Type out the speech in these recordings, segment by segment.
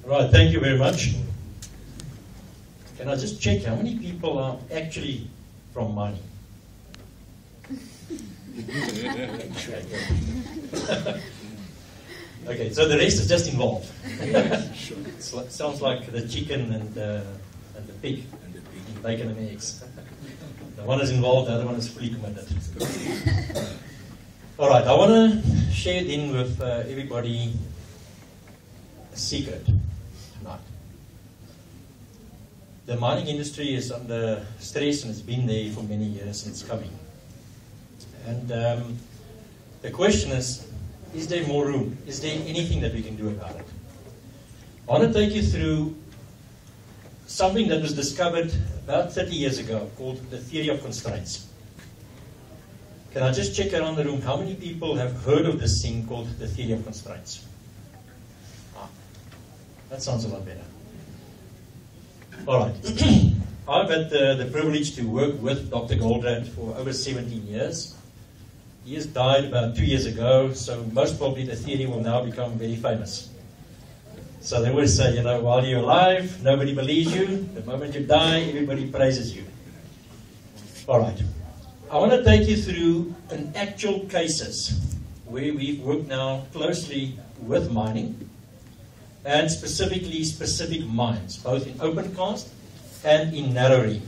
Right, thank you very much. Can I just check how many people are actually from mining? Okay, so the rest is just involved. Sounds like the chicken and the pig, bacon and eggs. The one is involved, the other one is fully committed. All right, I want to share then with everybody a secret tonight. The mining industry is under stress and it's been there for many years and it's coming. And the question is there more room? Is there anything that we can do about it? I want to take you through something that was discovered about 30 years ago called the theory of constraints. Can I just check around the room how many people have heard of this thing called the theory of constraints? That sounds a lot better. All right. I've had the privilege to work with Dr. Goldratt for over 17 years. He has died about 2 years ago, so most probably the theory will now become very famous. So they always say, you know, while you're alive, nobody believes you. The moment you die, everybody praises you. All right. I want to take you through an actual cases where we've worked now closely with mining and specifically specific mines, both in open cast and in narrow reef.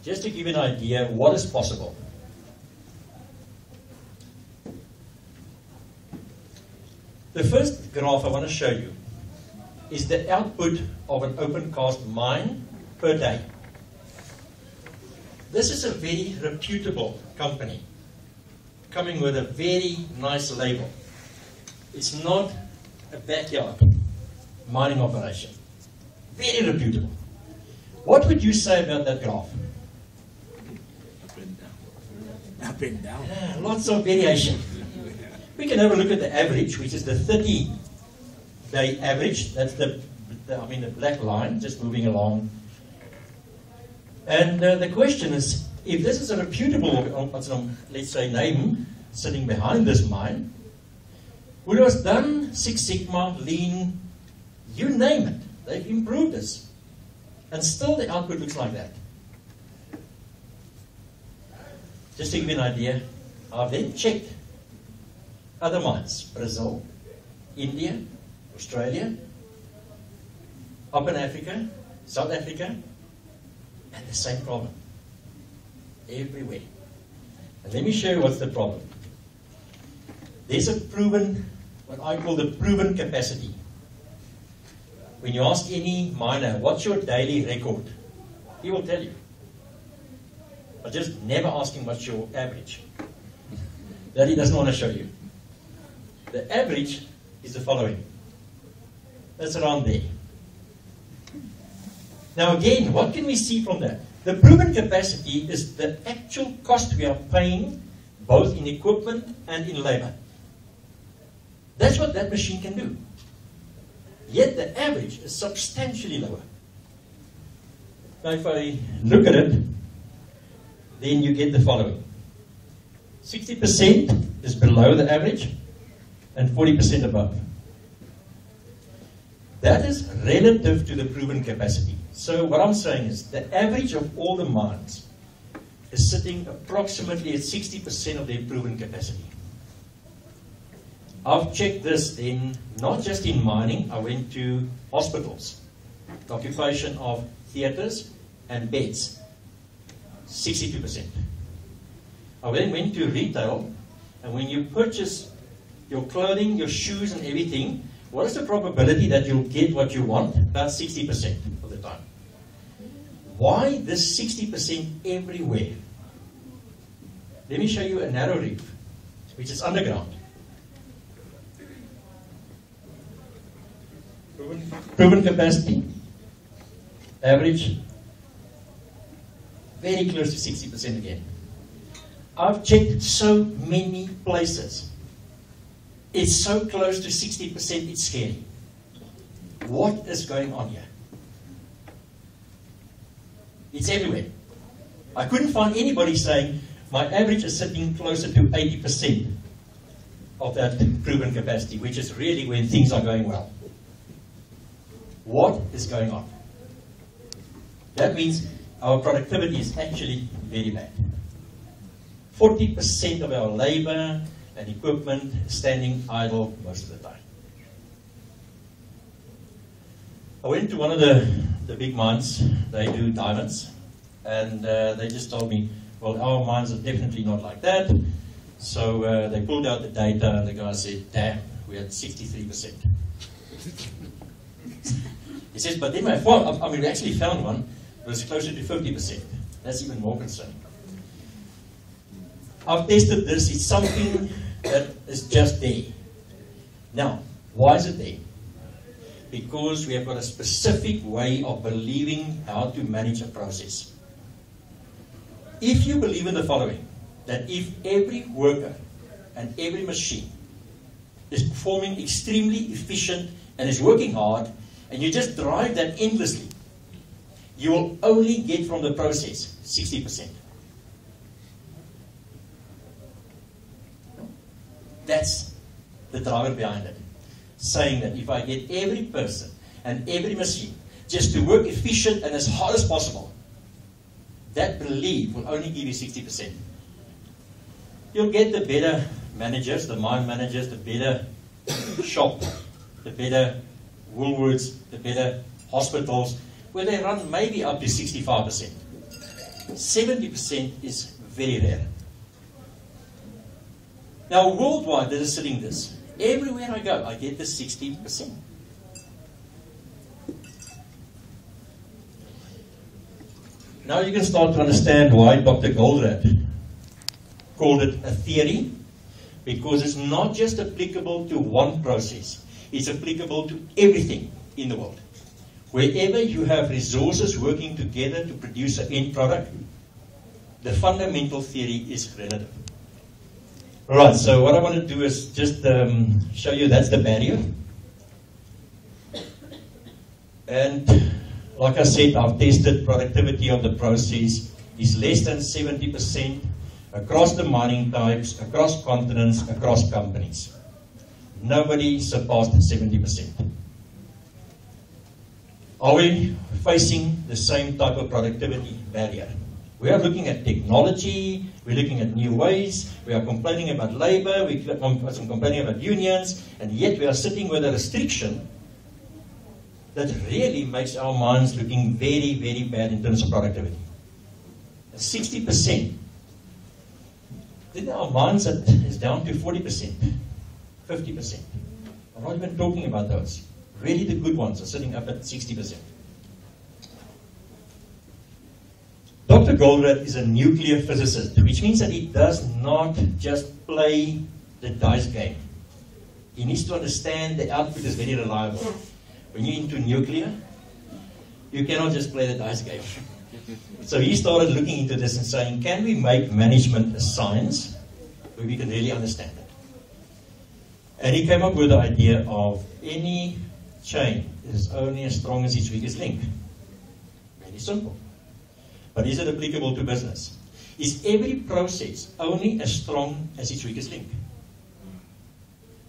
Just to give you an idea what is possible. The first graph I want to show you is the output of an open cast mine per day. This is a very reputable company, coming with a very nice label. It's not a backyard mining operation. Very reputable. What would you say about that graph? Up and down. Up and down. Yeah, lots of variation. We can have a look at the average, which is the 30-day average. That's the black line, just moving along. And the question is, if this is a reputable, let's say, name sitting behind this mine, who has done Six Sigma, Lean, you name it, they've improved this. And still the output looks like that. Just to give you an idea, I've then checked other mines, Brazil, India, Australia, up in Africa, South Africa, and the same problem. Everywhere. And let me show you what's the problem. There's a proven, what I call the proven capacity. When you ask any miner, what's your daily record? He will tell you. But just never ask him what's your average. That he doesn't want to show you. The average is the following. That's around there. Now again, what can we see from that? The proven capacity is the actual cost we are paying both in equipment and in labor. That's what that machine can do. Yet the average is substantially lower. Now if I look at it, then you get the following. 60% is below the average and 40% above. That is relative to the proven capacity. So what I'm saying is the average of all the mines is sitting approximately at 60% of their proven capacity. I've checked this in, not just in mining, I went to hospitals, the occupation of theatres and beds, 62%. I then went to retail, and when you purchase your clothing, your shoes and everything, what is the probability that you'll get what you want? About 60% of the time. Why this 60% everywhere? Let me show you a narrow reef, which is underground. Proven capacity, average, very close to 60% again. I've checked so many places. It's so close to 60%, it's scary. What is going on here? It's everywhere. I couldn't find anybody saying, my average is sitting closer to 80% of that proven capacity, which is really when things are going well. What is going on? That means our productivity is actually very bad. 40% of our labor and equipment is standing idle most of the time. I went to one of the big mines. They do diamonds. And they just told me, well, our mines are definitely not like that. So they pulled out the data, and the guy said, damn, we had 63%. He says, but then we actually found one that was closer to 50%. That's even more concerning. I've tested this. It's something that is just there. Now, why is it there? Because we have got a specific way of believing how to manage a process. If you believe in the following, that if every worker and every machine is performing extremely efficient and is working hard, and you just drive that endlessly, you will only get from the process 60%. That's the driver behind it. Saying that if I get every person and every machine just to work efficient and as hard as possible, that belief will only give you 60%. You'll get the better managers, the mine managers, the better shop, the better Woolworths, the better hospitals, where they run maybe up to 65%. 70% is very rare. Now worldwide, there is sitting this. Everywhere I go, I get this 60%. Now you can start to understand why Dr. Goldratt called it a theory, because it's not just applicable to one process. It's applicable to everything in the world. Wherever you have resources working together to produce an end product, the fundamental theory is relative. Alright, so what I want to do is just show you that's the barrier. And like I said, I've tested productivity of the process is less than 70% across the mining types, across continents, across companies. Nobody surpassed 70%. Are we facing the same type of productivity barrier? We are looking at technology, we're looking at new ways, we are complaining about labor, we're complaining about unions, and yet we are sitting with a restriction that really makes our minds looking very, very bad in terms of productivity. 60%. Then our minds is down to 40%, 50%. I'm not even talking about those. Really the good ones are sitting up at 60%. Dr. Goldratt is a nuclear physicist, which means that he does not just play the dice game. He needs to understand the output is very reliable. When you're into nuclear, you cannot just play the dice game. So he started looking into this and saying, can we make management a science where we can really understand it? And he came up with the idea of any chain is only as strong as its weakest link. Very simple. But is it applicable to business? Is every process only as strong as its weakest link?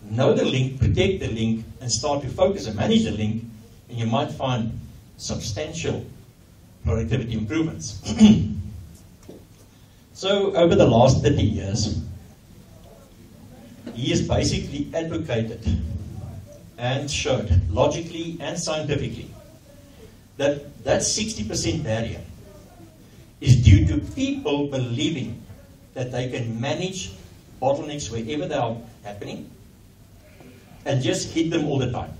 Know the link, protect the link, and start to focus and manage the link, and you might find substantial productivity improvements. So over the last 30 years, he has basically advocated and showed logically and scientifically that that 60% barrier is due to people believing that they can manage bottlenecks wherever they are happening and just hit them all the time.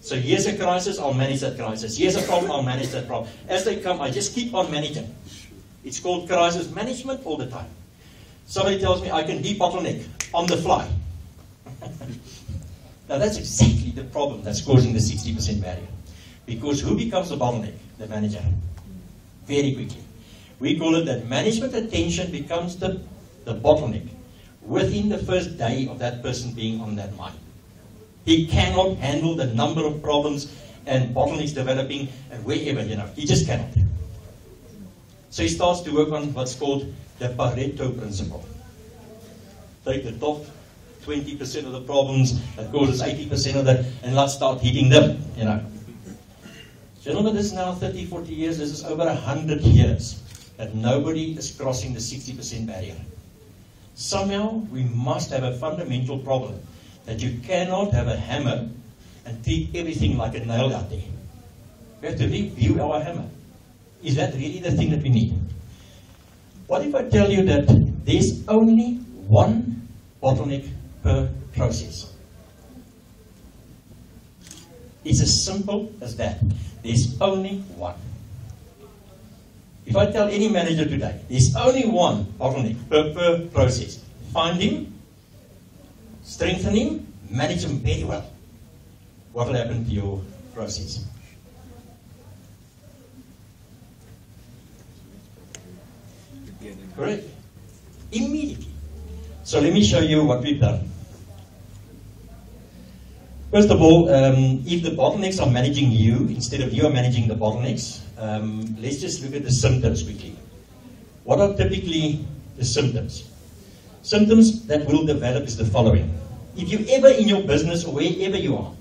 So here's a crisis, I'll manage that crisis. Here's a problem, I'll manage that problem. As they come, I just keep on managing. It's called crisis management all the time. Somebody tells me I can de-bottleneck on the fly. Now that's exactly the problem that's causing the 60% barrier. Because who becomes the bottleneck? The manager. Very quickly. We call it that management attention becomes the bottleneck within the first day of that person being on that mine. He cannot handle the number of problems and bottlenecks developing and wherever, he just cannot. So he starts to work on what's called the Pareto principle. Take the top 20% of the problems, that causes 80% of that, and let's start hitting them, you know. Gentlemen, this is now 30, 40 years, this is over 100 years that nobody is crossing the 60% barrier. Somehow, we must have a fundamental problem that you cannot have a hammer and treat everything like a nail out there. We have to review our hammer. Is that really the thing that we need? What if I tell you that there's only one bottleneck per process? It's as simple as that. There's only one. If I tell any manager today, there's only one bottleneck per process. Find him, strengthen him, manage him very well. What will happen to your process? Correct. Immediately. So let me show you what we've done. First of all, if the bottlenecks are managing you, instead of you are managing the bottlenecks, let's just look at the symptoms quickly. What are typically the symptoms? Symptoms that will develop is the following. If you ever in your business or wherever you are,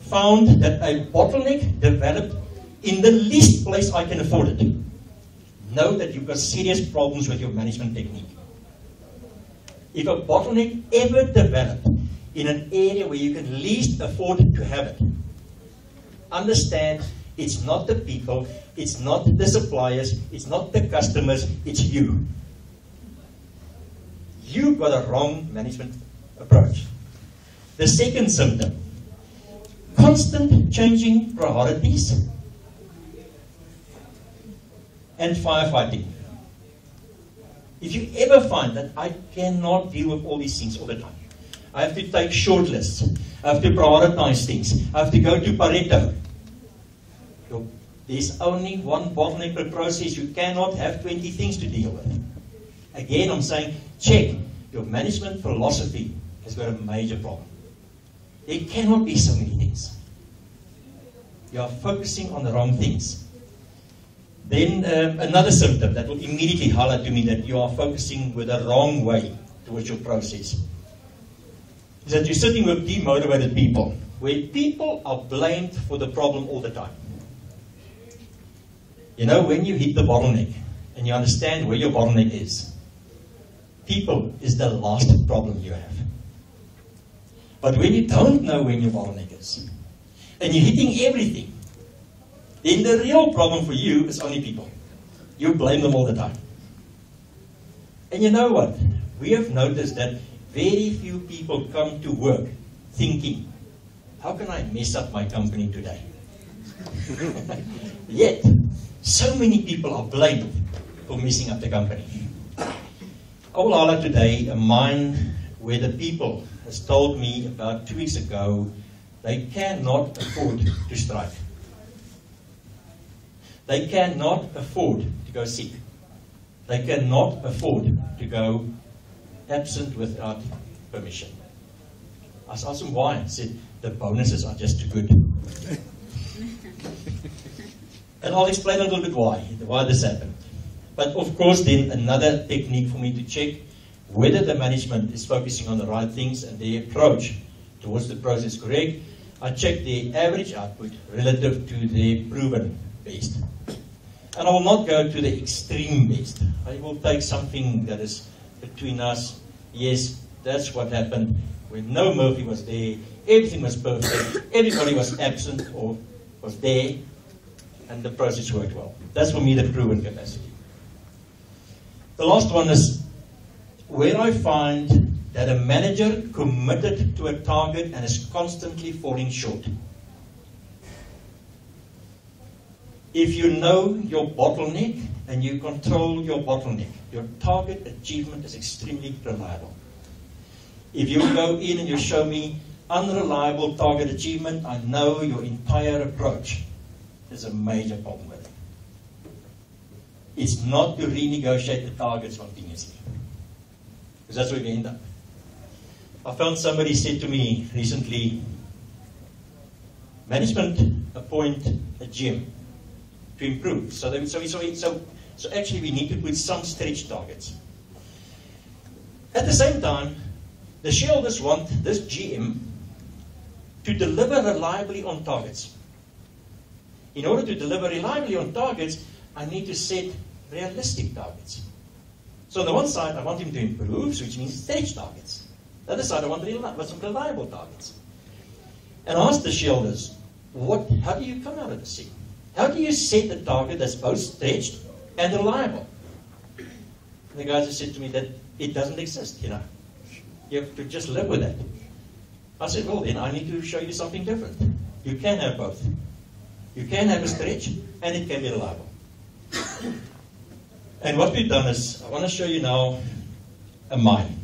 found that a bottleneck developed in the least place I can afford it, know that you've got serious problems with your management technique. If a bottleneck ever developed in an area where you can least afford to have it, understand it's not the people, it's not the suppliers, it's not the customers, it's you. You've got a wrong management approach. The second symptom, constant changing priorities and firefighting. If you ever find that I cannot deal with all these things all the time, I have to take short lists, I have to prioritize things, I have to go to Pareto. There's only one bottleneck per process. You cannot have 20 things to deal with. Again, I'm saying, check. Your management philosophy has got a major problem. There cannot be so many things. You are focusing on the wrong things. Then another symptom that will immediately highlight to me that you are focusing with the wrong way towards your process is that you're sitting with demotivated people, where people are blamed for the problem all the time. You know, when you hit the bottleneck and you understand where your bottleneck is, people is the last problem you have. But when you don't know when your bottleneck is, and you're hitting everything, then the real problem for you is only people. You blame them all the time. And you know what? We have noticed that very few people come to work thinking, how can I mess up my company today? Yet, so many people are blamed for messing up the company. I will highlight today a mine where the people has told me about 2 weeks ago they cannot afford to strike. They cannot afford to go sick. They cannot afford to go absent without permission. I asked them why. I said, the bonuses are just too good. And I'll explain a little bit why this happened. But of course, then another technique for me to check whether the management is focusing on the right things and their approach towards the process correct. I check their average output relative to their proven best. And I will not go to the extreme best. I will take something that is between us. Yes, that's what happened when no Murphy was there. Everything was perfect. Everybody was absent or was there. And the process worked well. That's for me the proven capacity. The last one is where I find that a manager committed to a target and is constantly falling short. If you know your bottleneck and you control your bottleneck, your target achievement is extremely reliable. If you go in and you show me unreliable target achievement, I know your entire approach is a major problem with it. It's not to renegotiate the targets continuously. Because that's where we end up. I found somebody said to me recently, management appoint a GM to improve. So actually we need to put some stretch targets. At the same time, The shareholders want this GM to deliver reliably on targets. In order to deliver reliably on targets, I need to set realistic targets. So on the one side, I want him to improve, which means stretch targets. The other side, I want some reliable targets. And I asked the shareholders, how do you come out of this thing? How do you set a target that's both stretched and reliable? And the guys have said to me that it doesn't exist, you know. You have to just live with that. I said, well then, I need to show you something different. You can have both. You can have a stretch, and it can be reliable. And what we've done is, I want to show you now a mine.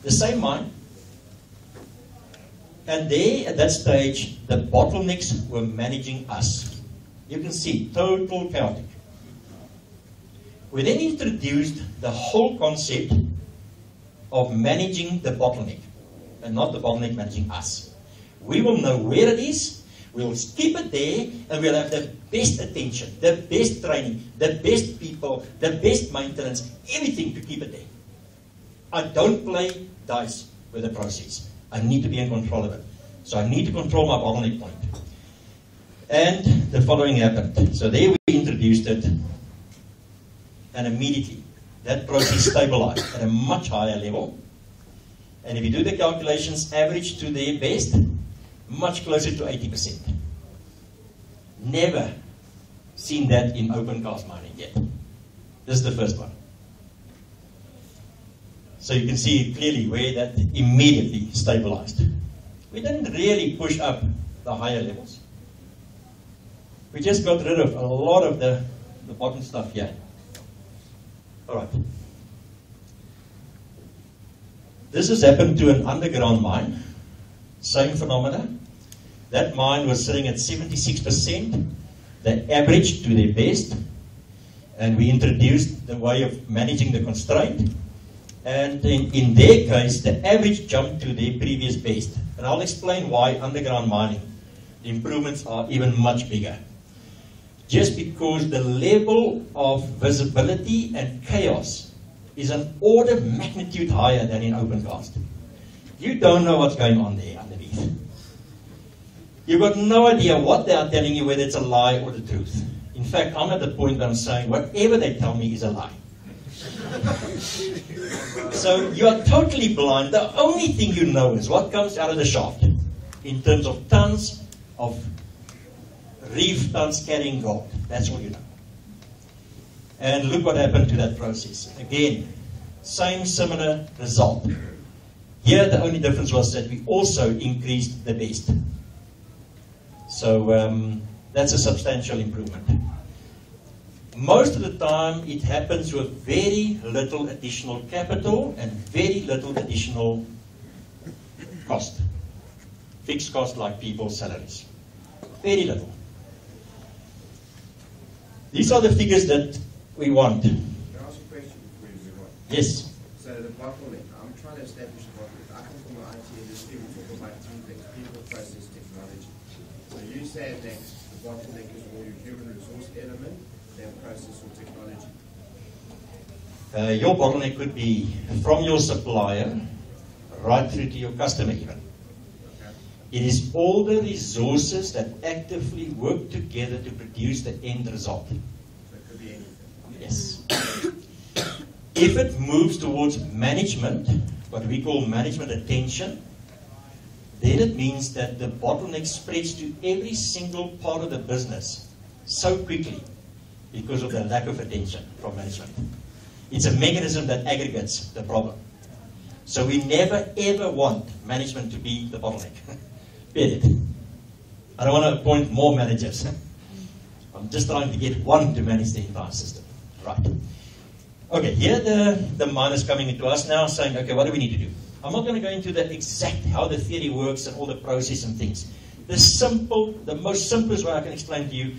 The same mine. And there, at that stage, the bottlenecks were managing us. You can see, total chaotic. We then introduced the whole concept of managing the bottleneck, and not the bottleneck managing us. We will know where it is, we'll keep it there, and we'll have the best attention, the best training, the best people, the best maintenance, everything to keep it there. I don't play dice with the process. I need to be in control of it. So I need to control my bottleneck point. And the following happened. So there we introduced it, and immediately that process stabilized at a much higher level. And if you do the calculations, average to their best, much closer to 80%. Never seen that in open cast mining yet. This is the first one. So you can see clearly where that immediately stabilized. We didn't really push up the higher levels. We just got rid of a lot of the bottom stuff here. All right. This has happened to an underground mine. Same phenomena. That mine was sitting at 76%. They averaged to their best. And we introduced the way of managing the constraint. And in their case, the average jumped to their previous best. And I'll explain why underground mining, the improvements are even much bigger. Just because the level of visibility and chaos is an order of magnitude higher than in open cast. You don't know what's going on there underneath. You've got no idea what they are telling you, whether it's a lie or the truth. In fact, I'm at the point where I'm saying whatever they tell me is a lie. So you are totally blind. The only thing you know is what comes out of the shaft in terms of tons of reef tons carrying gold. That's all you know. And look what happened to that process. Again, same similar result. Here the only difference was that we also increased the best. So that's a substantial improvement. Most of the time it happens with very little additional capital and very little additional cost. Fixed cost like people's salaries. Very little. These are the figures that we want. Can I ask a question before you move on? Yes. So the bottleneck, I'm trying to establish the bottleneck. I come from the IT industry, we talk about three things: people, process, technology. So you say that the bottleneck is more your human resource element than process or technology. Your bottleneck could be from your supplier right through to your customer even. Okay. It is all the resources that actively work together to produce the end result. So it could be anything. Yes. If it moves towards management, what we call management attention, then it means that the bottleneck spreads to every single part of the business so quickly because of the lack of attention from management. It's a mechanism that aggregates the problem. So we never ever want management to be the bottleneck. Period. I don't want to appoint more managers. I'm just trying to get one to manage the entire system. Right. Okay, here the mine is coming into us now saying, okay, what do we need to do? I'm not going to go into the exact how the theory works and all the process and things. The most simplest way I can explain to you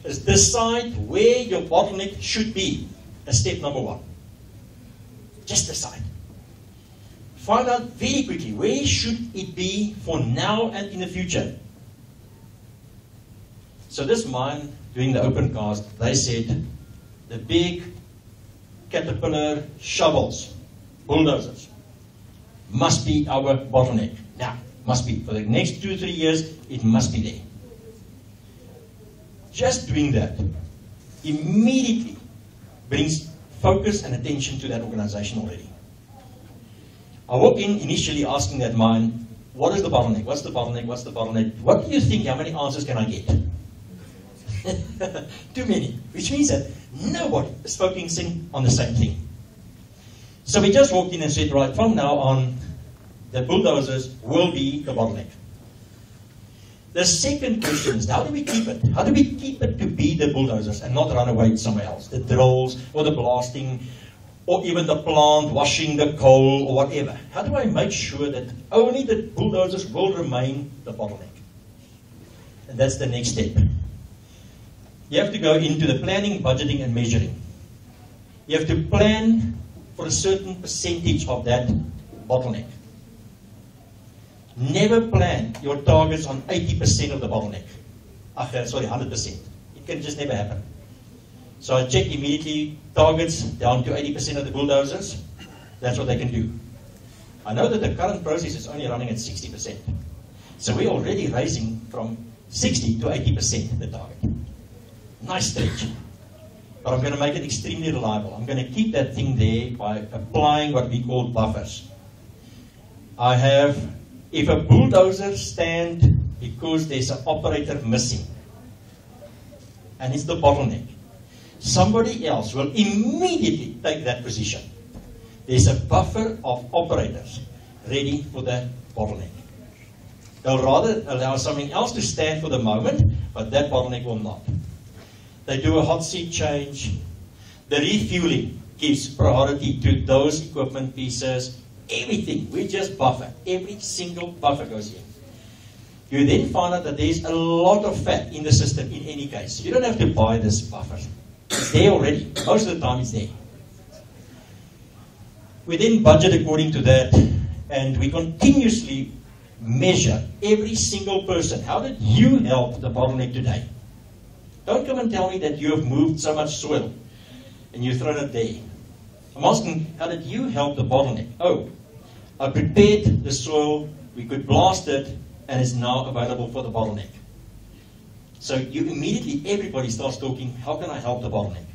is decide where your bottleneck should be as step number one. Just decide. Find out very quickly where should it be for now and in the future. So this mine, doing the open cast, they said the big Caterpillar shovels, bulldozers, must be our bottleneck. Now, must be. For the next 2-3 years, it must be there. Just doing that immediately brings focus and attention to that organization already. I walk in initially asking that mind, what is the bottleneck? What's the bottleneck? What's the bottleneck? What do you think? How many answers can I get? Too many. Which means that nobody is focusing on the same thing. So we just walked in and said, right, from now on, the bulldozers will be the bottleneck. The second question is, how do we keep it? How do we keep it to be the bulldozers and not run away somewhere else? The drills, or the blasting, or even the plant, washing the coal, or whatever. How do I make sure that only the bulldozers will remain the bottleneck? And that's the next step. You have to go into the planning, budgeting, and measuring. You have to plan for a certain percentage of that bottleneck. Never plan your targets on 80% of the bottleneck. Sorry, 100%. It can just never happen. So I check immediately targets down to 80% of the bulldozers. That's what they can do. I know that the current process is only running at 60%. So we're already raising from 60 to 80% the target. Nice stretch. But I'm going to make it extremely reliable. I'm going to keep that thing there by applying what we call buffers. I have, if a bulldozer stands because there's an operator missing, and it's the bottleneck, somebody else will immediately take that position. There's a buffer of operators ready for the bottleneck. They'll rather allow something else to stand for the moment, but that bottleneck will not. They do a hot seat change. The refueling gives priority to those equipment pieces. Everything, we just buffer. Every single buffer goes in. You then find out that there's a lot of fat in the system in any case. You don't have to buy this buffer. It's there already. Most of the time it's there. We then budget according to that, and we continuously measure every single person. How did you help the bottleneck today? Don't come and tell me that you have moved so much soil and you've thrown it there. I'm asking, how did you help the bottleneck? Oh, I prepared the soil, we could blast it, and it's now available for the bottleneck. So you immediately, everybody starts talking, how can I help the bottleneck?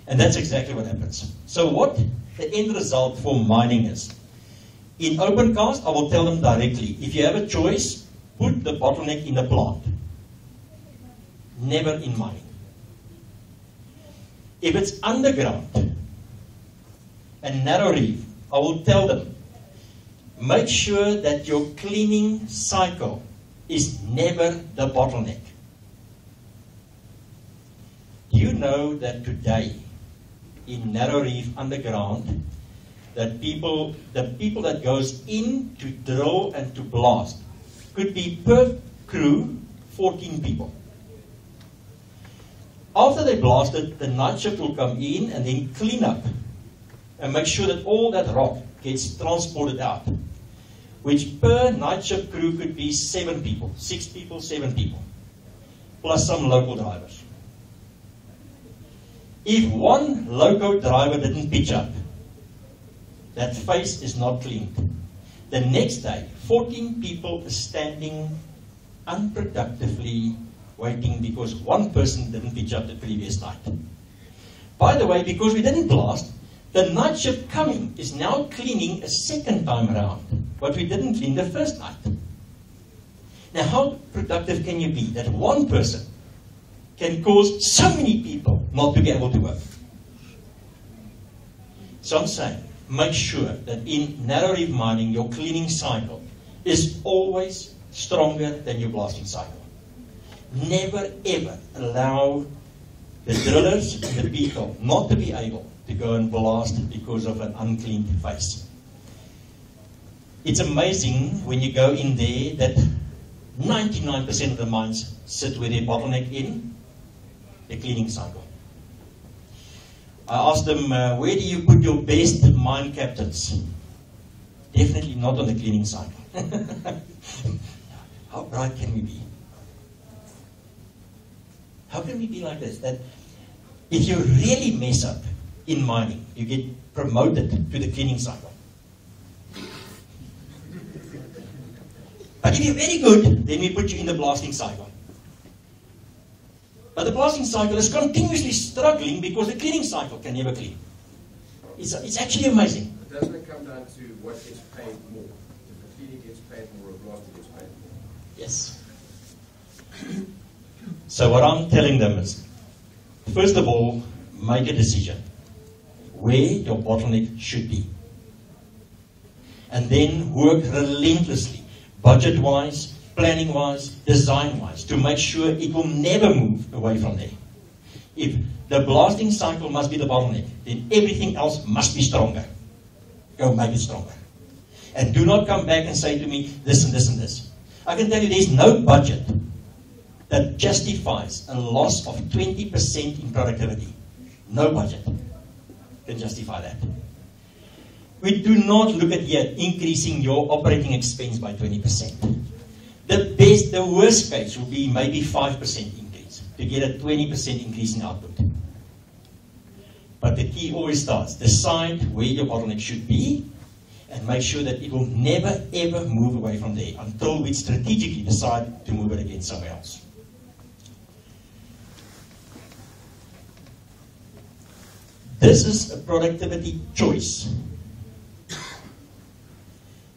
And that's exactly what happens. So what the end result for mining is, in opencast, I will tell them directly, if you have a choice, put the bottleneck in the plant. Never in mining. If it's underground and narrow reef, I will tell them, make sure that your cleaning cycle is never the bottleneck. Do you know that today, in narrow reef underground, that the people that goes in to drill and to blast could be per crew 14 people. After they blast it, the night shift will come in and then clean up and make sure that all that rock gets transported out, which per night shift crew could be 7 people, 6 people, 7 people, plus some local drivers. If one local driver didn't pitch up, that face is not cleaned. The next day, 14 people are standing unproductively waiting because one person didn't pitch up the previous night. By the way, because we didn't blast, the night shift coming is now cleaning a second time around what we didn't clean the first night. Now, how productive can you be that one person can cause so many people not to be able to work? So I'm saying, make sure that in narrow reef mining, your cleaning cycle is always stronger than your blasting cycle. Never ever allow the drillers and the people not to be able to go and blast because of an uncleaned face. It's amazing when you go in there that 99% of the mines sit with their bottleneck in the cleaning cycle. I asked them, where do you put your best mine captains? Definitely not on the cleaning cycle. How bright can we be? How can we be like this? That if you really mess up in mining, you get promoted to the cleaning cycle. But if you're very good, then we put you in the blasting cycle. But the blasting cycle is continuously struggling because the cleaning cycle can never clean. It's actually amazing. But doesn't it come down to what gets paid more? If the cleaning gets paid more or blasting gets paid more? Yes. So what I'm telling them is, first of all, make a decision where your bottleneck should be. And then work relentlessly, budget-wise, planning-wise, design-wise, to make sure it will never move away from there. If the blasting cycle must be the bottleneck, then everything else must be stronger. Go make it stronger. And do not come back and say to me, this and this and this. I can tell you there's no budget that justifies a loss of 20% in productivity. No budget can justify that. We do not look at yet increasing your operating expense by 20%. The worst case will be maybe 5% increase to get a 20% increase in output. But the key always starts, decide where your bottleneck should be and make sure that it will never ever move away from there until we strategically decide to move it against somewhere else. This is a productivity choice.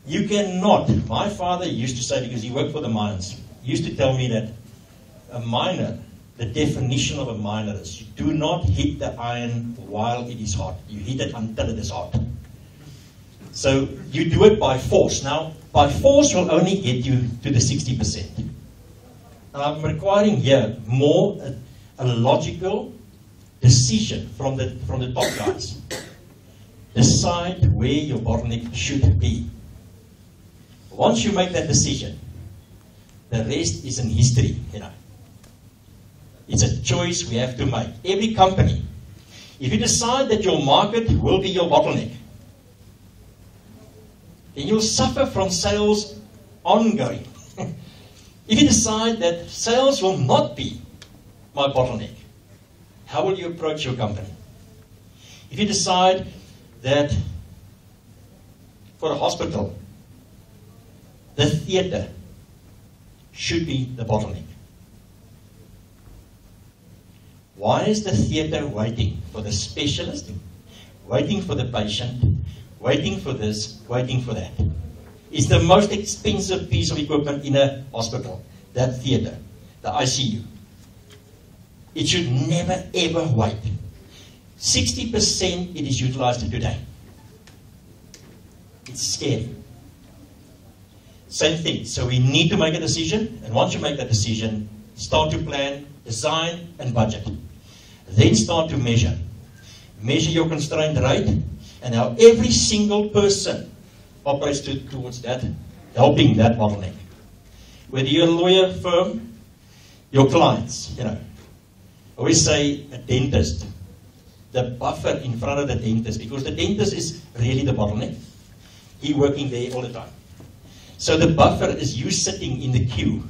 You cannot, my father used to say, because he worked for the mines, he used to tell me that a miner, the definition of a miner is, you do not hit the iron while it is hot. You hit it until it is hot. So you do it by force. Now, by force will only get you to the 60%. And I'm requiring here more a logical decision from the top guys. Decide where your bottleneck should be. Once you make that decision, the rest is in history, you know. It's a choice we have to make. Every company, if you decide that your market will be your bottleneck, then you'll suffer from sales ongoing. If you decide that sales will not be my bottleneck, how will you approach your company? If you decide that for a hospital, the theatre should be the bottleneck. Why is the theatre waiting for the specialist, waiting for the patient, waiting for this, waiting for that? It's the most expensive piece of equipment in a hospital, that theatre, the ICU. It should never ever wait. 60% it is utilized today. It's scary. Same thing. So we need to make a decision, and once you make that decision, start to plan, design, and budget. Then start to measure. Measure your constraint rate, and how every single person operates towards that, helping that bottleneck. Whether you're a lawyer firm, your clients, you know. I always say a dentist, the buffer in front of the dentist, because the dentist is really the bottleneck. He's working there all the time. So the buffer is you sitting in the queue,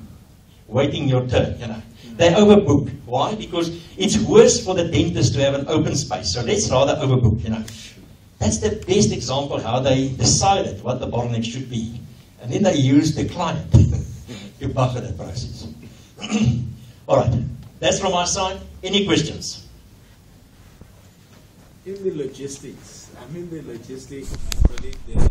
waiting your turn, you know. They overbook. Why? Because it's worse for the dentist to have an open space. So let's rather overbook, you know. That's the best example how they decided what the bottleneck should be. And then they use the client to buffer that process. All right. That's from my side. Any questions? In the logistics, really there